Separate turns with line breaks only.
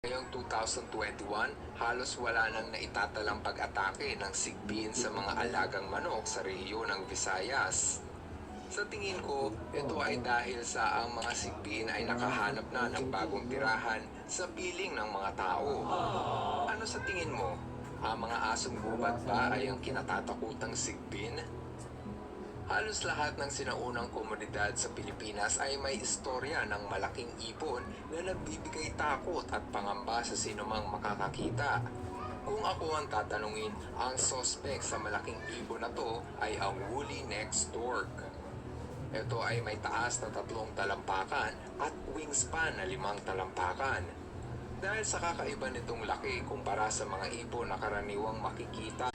Ngayong 2021, halos wala nang naitatalang pag-atake ng sigbin sa mga alagang manok sa rehiyon ng Visayas. Sa tingin ko, ito ay dahil sa ang mga sigbin ay nakahanap na ng bagong tirahan sa piling ng mga tao. Ano sa tingin mo? Ang mga asong gubat ba ay ang kinatatakutang sigbin? Halos lahat ng sinaunang komunidad sa Pilipinas ay may istorya ng malaking ibon na nagbibigay takot at pangamba sa sinumang makakakita. Kung ako ang tatanungin, ang sospek sa malaking ibon na to ay ang woolly-necked stork. Ito ay may taas na 3 talampakan at wingspan na 5 talampakan. Dahil sa kakaiba nitong laki kumpara sa mga ibon na karaniwang makikita